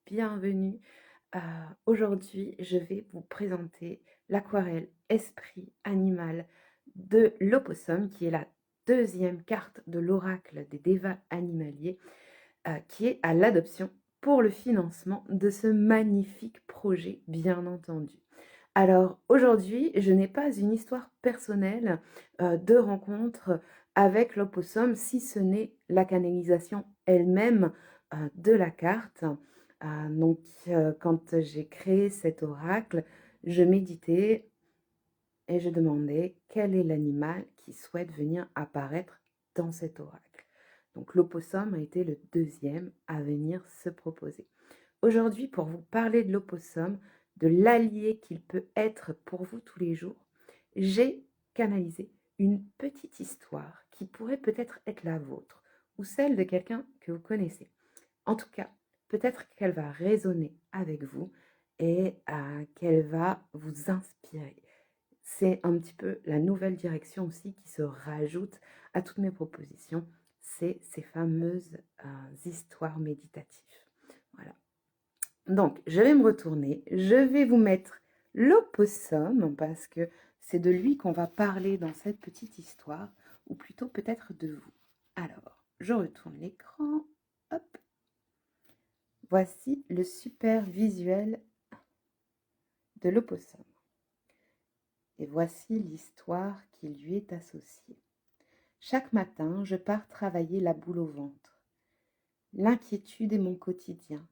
bienvenue. Heu, Aujourd'hui, je vais vous présenter l'aquarelle Esprit animal de l'Opossum, qui est la deuxième carte de l'oracle des dévas animaliers, qui est à l'adoption pour le financement de ce magnifique projet, bien entendu. Alors aujourd'hui, je n'ai pas une histoire personnelle, de rencontre avec l'Opossum, si ce n'est la canalisation elle-même, de la carte. Donc quand j'ai créé cet oracle, je méditais et je demandais quel est l'animal qui souhaite venir apparaître dans cet oracle. Donc l'Opossum a été le deuxième à venir se proposer. Aujourd'hui, pour vous parler de l'opossum, de l'allié qu'il peut être pour vous tous les jours, j'ai canalisé une petite histoire qui pourrait peut-être être la vôtre ou celle de quelqu'un que vous connaissez. En tout cas, peut-être qu'elle va résonner avec vous et qu'elle va vous inspirer. C'est un petit peu la nouvelle direction aussi qui se rajoute à toutes mes propositions, c'est ces fameuses histoires méditatives. Voilà. Donc, je vais me retourner, je vais vous mettre l'opossum, parce que c'est de lui qu'on va parler dans cette petite histoire, ou plutôt peut-être de vous. Alors, je retourne l'écran, hop. Voici le super visuel de l'opossum. Et voici l'histoire qui lui est associée. Chaque matin, je pars travailler la boule au ventre. L'inquiétude est mon quotidien.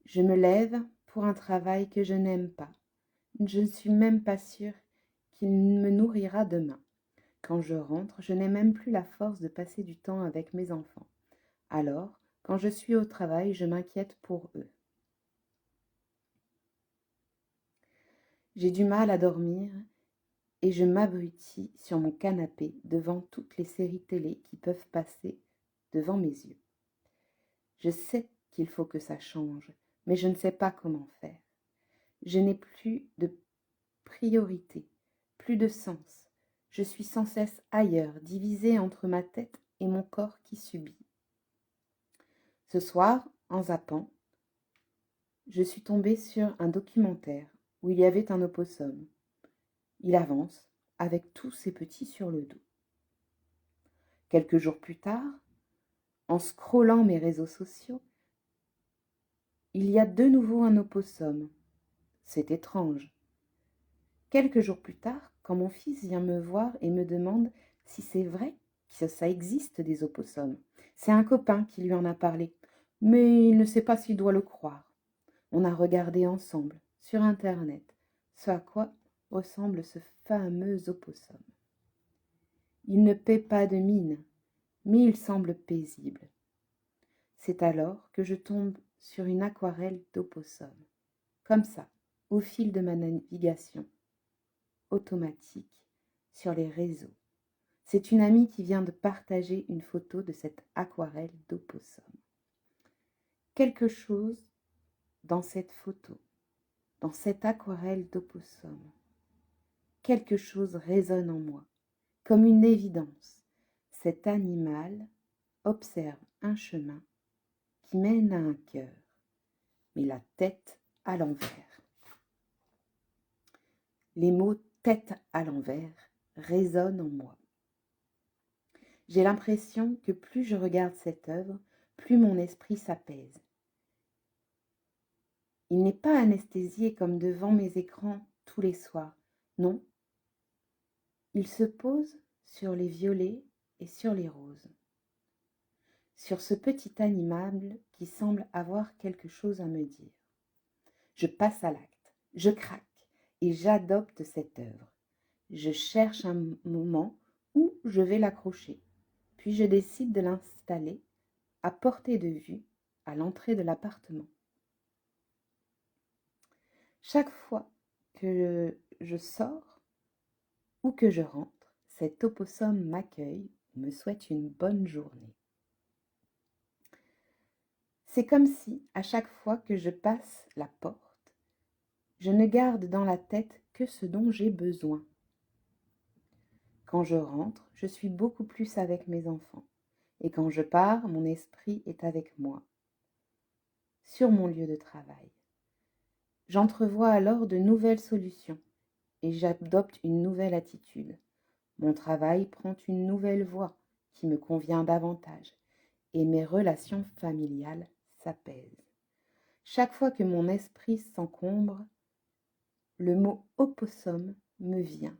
Je me lève pour un travail que je n'aime pas. Je ne suis même pas sûre qu'il me nourrira demain. Quand je rentre, je n'ai même plus la force de passer du temps avec mes enfants. Alors, quand je suis au travail, je m'inquiète pour eux. J'ai du mal à dormir et je m'abrutis sur mon canapé devant toutes les séries télé qui peuvent passer devant mes yeux. Je sais qu'il faut que ça change, mais je ne sais pas comment faire. Je n'ai plus de priorité, plus de sens. Je suis sans cesse ailleurs, divisée entre ma tête et mon corps qui subit. Ce soir, en zappant, je suis tombée sur un documentaire où il y avait un opossum. Il avance avec tous ses petits sur le dos. Quelques jours plus tard, en scrollant mes réseaux sociaux, il y a de nouveau un opossum. C'est étrange. Quelques jours plus tard, quand mon fils vient me voir et me demande si c'est vrai que ça existe des opossums. C'est un copain qui lui en a parlé, mais il ne sait pas s'il doit le croire. On a regardé ensemble, sur Internet, ce à quoi ressemble ce fameux opossum. Il ne paie pas de mine, mais il semble paisible. C'est alors que je tombe sur une aquarelle d'opossum, comme ça, au fil de ma navigation automatique sur les réseaux. C'est une amie qui vient de partager une photo de cette aquarelle d'opossum. Quelque chose dans cette photo, dans cette aquarelle d'opossum, quelque chose résonne en moi, comme une évidence. Cet animal observe un chemin qui mène à un cœur, mais la tête à l'envers. Les mots tête à l'envers résonnent en moi. J'ai l'impression que plus je regarde cette œuvre, plus mon esprit s'apaise. Il n'est pas anesthésié comme devant mes écrans tous les soirs. Non, il se pose sur les violets et sur les roses. Sur ce petit animal qui semble avoir quelque chose à me dire. Je passe à l'acte, je craque et j'adopte cette œuvre. Je cherche un moment où je vais l'accrocher, puis je décide de l'installer à portée de vue à l'entrée de l'appartement. Chaque fois que je sors ou que je rentre, cet opossum m'accueille et me souhaite une bonne journée. C'est comme si, à chaque fois que je passe la porte, je ne garde dans la tête que ce dont j'ai besoin. Quand je rentre, je suis beaucoup plus avec mes enfants. Et quand je pars, mon esprit est avec moi. sur mon lieu de travail. J'entrevois alors de nouvelles solutions et j'adopte une nouvelle attitude. Mon travail prend une nouvelle voie qui me convient davantage et mes relations familiales s'apaisent. Chaque fois que mon esprit s'encombre, le mot opossum me vient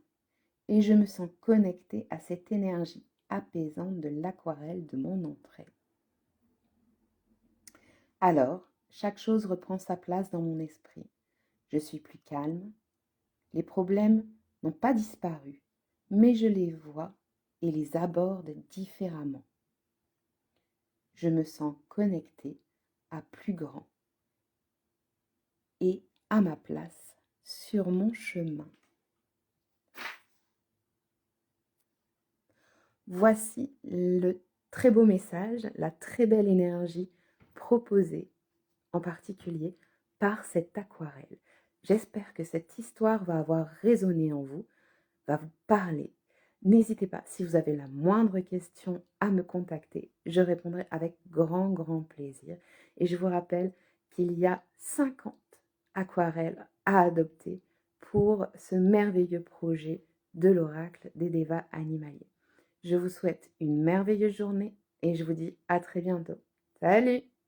et je me sens connectée à cette énergie apaisante de l'aquarelle de mon entrée. Alors, chaque chose reprend sa place dans mon esprit. Je suis plus calme. Les problèmes n'ont pas disparu, mais je les vois et les aborde différemment. Je me sens connectée à plus grand et à ma place sur mon chemin. Voici le très beau message, la très belle énergie proposée en particulier par cette aquarelle. J'espère que cette histoire va avoir résonné en vous, va vous parler. N'hésitez pas, si vous avez la moindre question, à me contacter. Je répondrai avec grand plaisir. Et je vous rappelle qu'il y a 50 aquarelles à adopter pour ce merveilleux projet de l'oracle des Dévas animaliers. Je vous souhaite une merveilleuse journée et je vous dis à très bientôt. Salut!